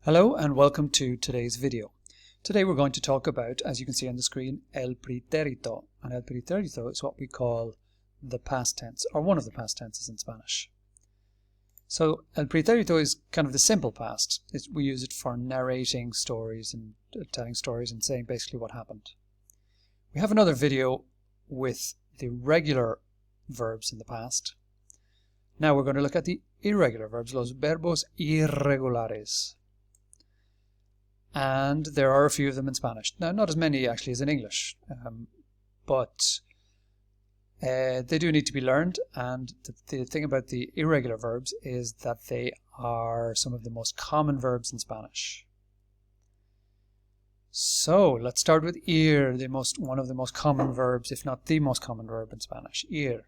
Hello and welcome to today's video. Today we're going to talk about, as you can see on the screen, el pretérito. And el pretérito is what we call the past tense, or one of the past tenses in Spanish. So el pretérito is kind of the simple past. We use it for narrating stories and telling stories and saying basically what happened. We have another video with the regular verbs in the past. Now we're going to look at the irregular verbs, los verbos irregulares. And there are a few of them in Spanish. Now, not as many actually as in English, but they do need to be learned. And the thing about the irregular verbs is that they are some of the most common verbs in Spanish. So let's start with ir, one of the most common verbs, if not the most common verb in Spanish. Ir,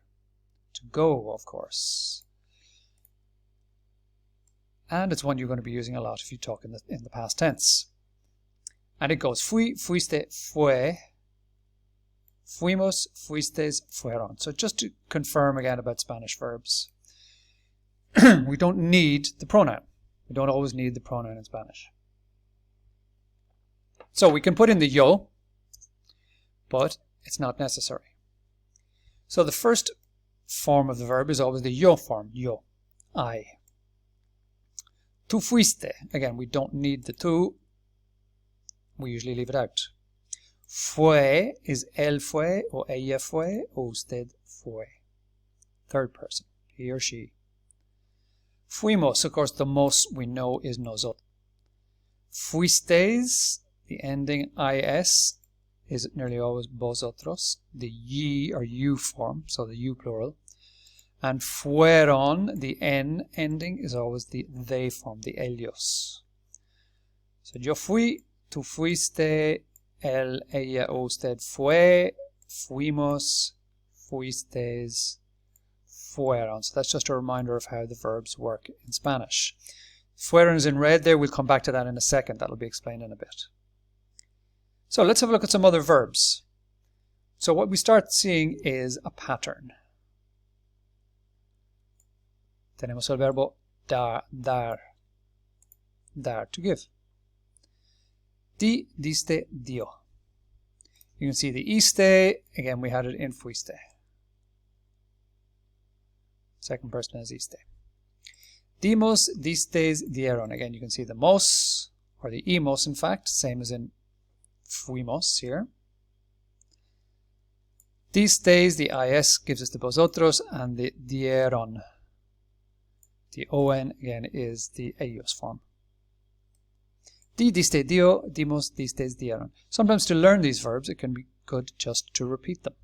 to go, of course. And it's one you're going to be using a lot if you talk in the past tense. And it goes fui, fuiste, fue, fuimos, fuistes, fueron. So just to confirm again about Spanish verbs, we don't need the pronoun. We don't always need the pronoun in Spanish. So we can put in the yo, but it's not necessary. So the first form of the verb is always the yo form, yo, I. Tú fuiste, again, we don't need the tú. We usually leave it out. Fue is él fue, o ella fue, o usted fue. Third person, he or she. Fuimos, of course, the most we know is nosotros. Fuisteis, the ending is is nearly always vosotros. The ye or you form, so the you plural. And fueron, the n ending, is always the they form, the ellos. So yo fui, tú fuiste, él, ella o usted fue, fuimos, fuistes, fueron. So that's just a reminder of how the verbs work in Spanish. Fueron is in red there. We'll come back to that in a second. That'll be explained in a bit. So let's have a look at some other verbs. So what we start seeing is a pattern. Tenemos el verbo dar, to give. Di, diste, dio. You can see the iste, again we had it in fuiste. Second person is iste. Dimos, distes, dieron. Again you can see the mos, or the imos in fact, same as in fuimos here. Distes, the is gives us the vosotros, and the dieron. The on again is the ellos form. Di, diste, dio, dimos, distes, dieron. Sometimes to learn these verbs it can be good just to repeat them.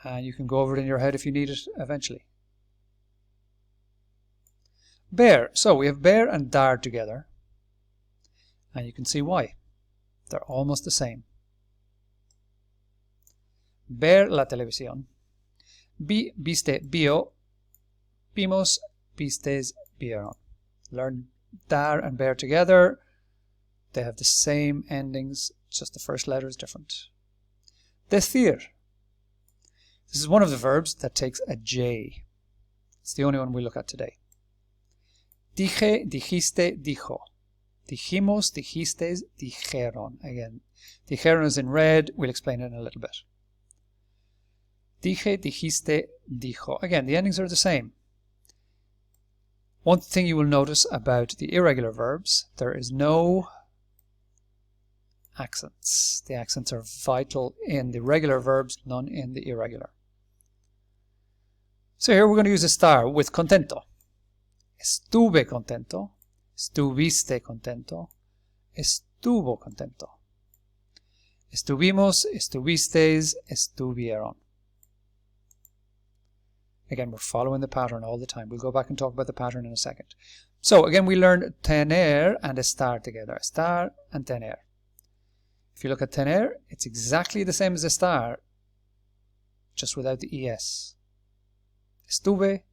And you can go over it in your head if you need it eventually. Bear. So we have bear and dar together. And you can see why. They're almost the same. Ver la televisión. Vi, viste, vio. Vimos, vistes, vieron. Learn dar and bear together. They have the same endings, just the first letter is different. Decir. This is one of the verbs that takes a J. It's the only one we look at today. Dije, dijiste, dijo. Dijimos, dijistes, dijeron. Again, dijeron is in red. We'll explain it in a little bit. Dije, dijiste, dijo. Again, the endings are the same. One thing you will notice about the irregular verbs, there is no accents. The accents are vital in the regular verbs, none in the irregular. So here we're going to use a star with contento. Estuve contento, estuviste contento, estuvo contento. Estuvimos, estuvisteis, estuvieron. Again, we're following the pattern all the time. We'll go back and talk about the pattern in a second. So again, we learned tener and estar together. Estar and tener. If you look at tener, it's exactly the same as estar, just without the es. Estuve,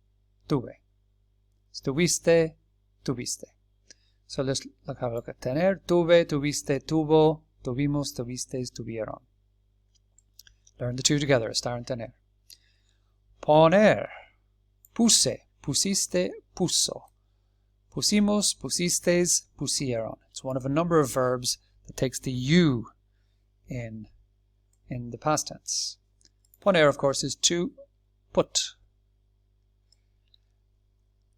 tuve. Estuviste, tuviste. So let's have a look at tener. Tuve, tuviste, tuvo, tuvimos, tuvistes, tuvieron. Learn the two together, estar and tener. Poner. Puse, pusiste, puso. Pusimos, pusisteis, pusieron. It's one of a number of verbs that takes the you in the past tense. Poner, of course, is to put.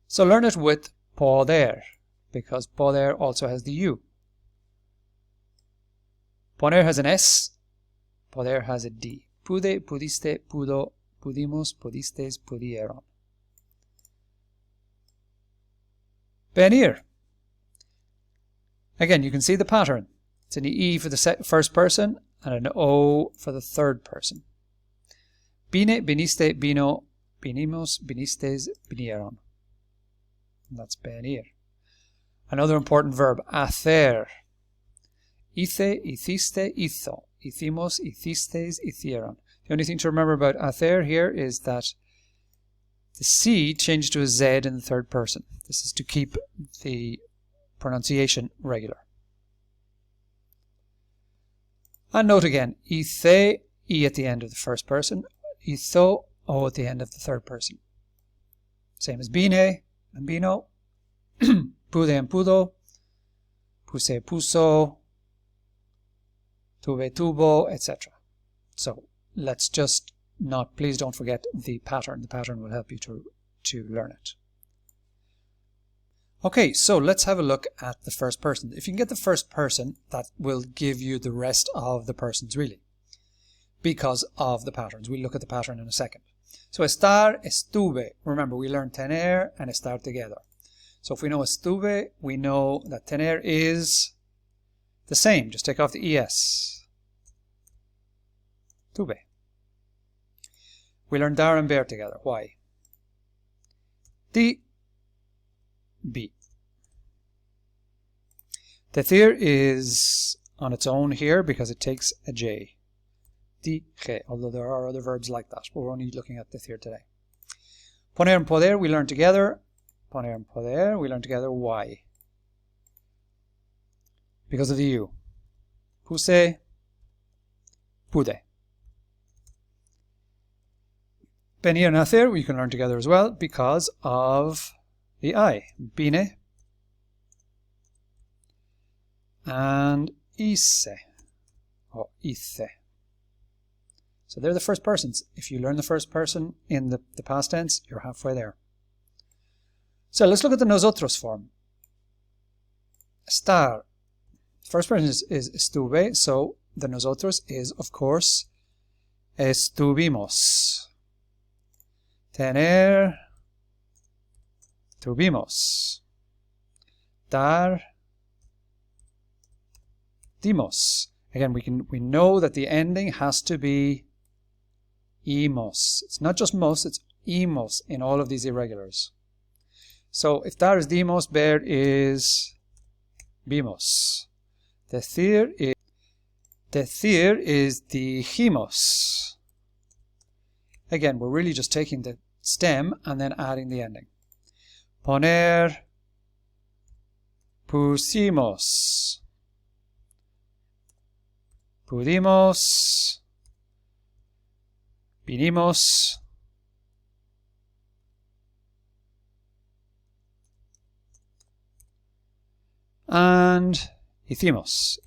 So learn it with poder, because poder also has the you. Poner has an S, poder has a D. Pude, pudiste, pudo, pudimos, pudisteis, pudieron. Venir. Again, you can see the pattern. It's an E for the first person and an O for the third person. Bine, biniste, bino, binimos, binisteis, vinieron. That's venir. Another important verb, hacer. Hice, hiciste, hizo. Hicimos, hicisteis, hicieron. The only thing to remember about hacer here is that the C changed to a Z in the third person. This is to keep the pronunciation regular. And note again, hice, E at the end of the first person. Hizo, O at the end of the third person. Same as bine and bino. Pude and pudo. Puse, puso. Tuve, tuvo, etc. So let's just please don't forget the pattern. The pattern will help you to learn it. Okay, so let's have a look at the first person. If you can get the first person, that will give you the rest of the persons really, because of the patterns. We'll look at the pattern in a second. So estar, estuve. Remember, we learned tener and estar together. So if we know estuve, we know that tener is the same. Just take off the es. Tuve. We learned dar and bear together. Why? Di, be. Decir is on its own here because it takes a J. Dije, although there are other verbs like that, but we're only looking at decir today. Poner and poder, we learned together. Poner and poder, we learned together. Why? Because of the U. Puse, pude. Venir and hacer, we can learn together as well because of the I. Bine and hice, or hice. So they're the first persons. If you learn the first person in the past tense, you're halfway there. So let's look at the nosotros form. Estar. First person is estuve, so the nosotros is, of course, estuvimos. Tener, tuvimos. Dar, dimos. Again, we know that the ending has to be imos. It's not just mos, it's imos in all of these irregulars. So if dar is dimos, ver is vimos. Decir is dijimos. Again, we're really just taking the stem and then adding the ending. Poner, pusimos. Pudimos, vinimos, and hicimos.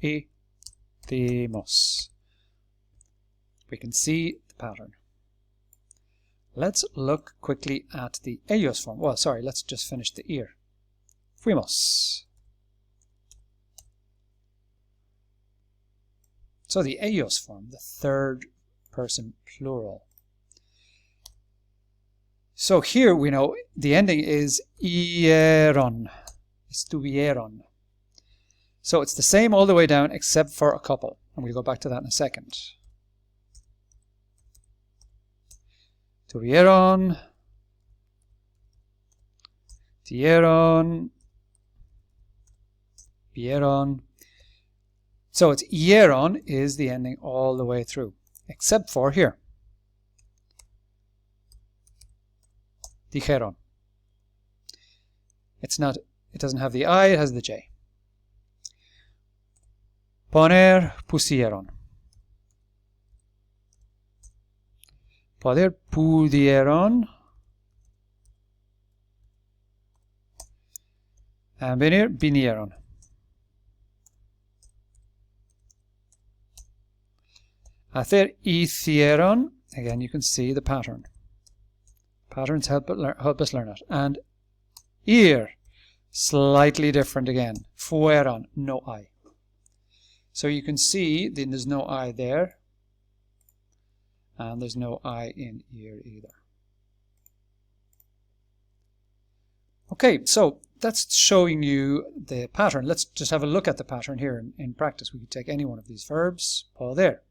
Hicimos. We can see the pattern. Let's look quickly at the ellos form. Well, sorry, let's just finish the ir. Fuimos. So the ellos form, the third person plural. So here we know the ending is ieron, estuvieron. So it's the same all the way down except for a couple. And we'll go back to that in a second. Tuvieron, dieron, vieron. So it's ieron is the ending all the way through, except for here. Dijeron. It doesn't have the I, it has the J. Poner, pusieron. Poder, pudieron. And venir, vinieron. Hacer, hicieron. Again, you can see the pattern. Patterns help us learn it. And ir, slightly different again. Fueron, no I. So you can see there's no I there. And there's no I in ir either. Okay, so that's showing you the pattern. Let's just have a look at the pattern here in practice. We could take any one of these verbs, poder.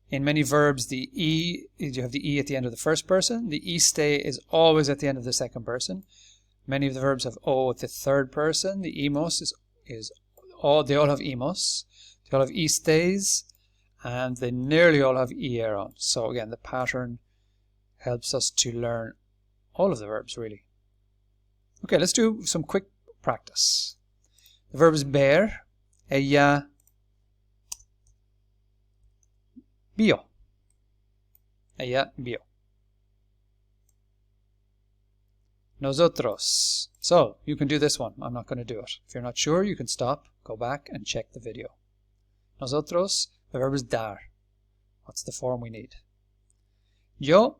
In many verbs, the E, you have the E at the end of the first person. The iste is always at the end of the second person. Many of the verbs have O at the third person. The imos they all have imos. They all have istes, and they nearly all have ieron. So again, the pattern helps us to learn all of the verbs, really. Okay, let's do some quick practice. The verb is ver. Ella vio. Ella vio. Nosotros. So, you can do this one. I'm not going to do it. If you're not sure, you can stop, go back, and check the video. Nosotros, the verb is dar. What's the form we need? Yo,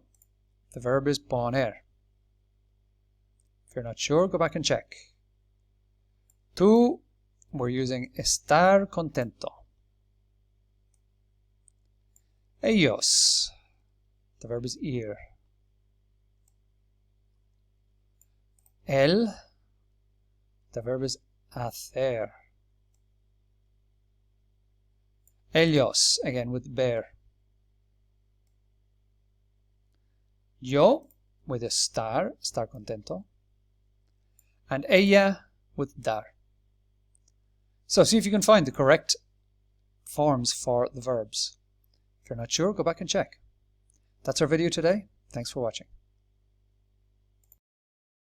the verb is poner. If you're not sure, go back and check. Tú, we're using estar contento. Ellos, the verb is ir. Él, the verb is hacer. Ellos, again with ver. Yo, with estar contento. And ella, with dar. So see if you can find the correct forms for the verbs. If you're not sure, go back and check. That's our video today. Thanks for watching.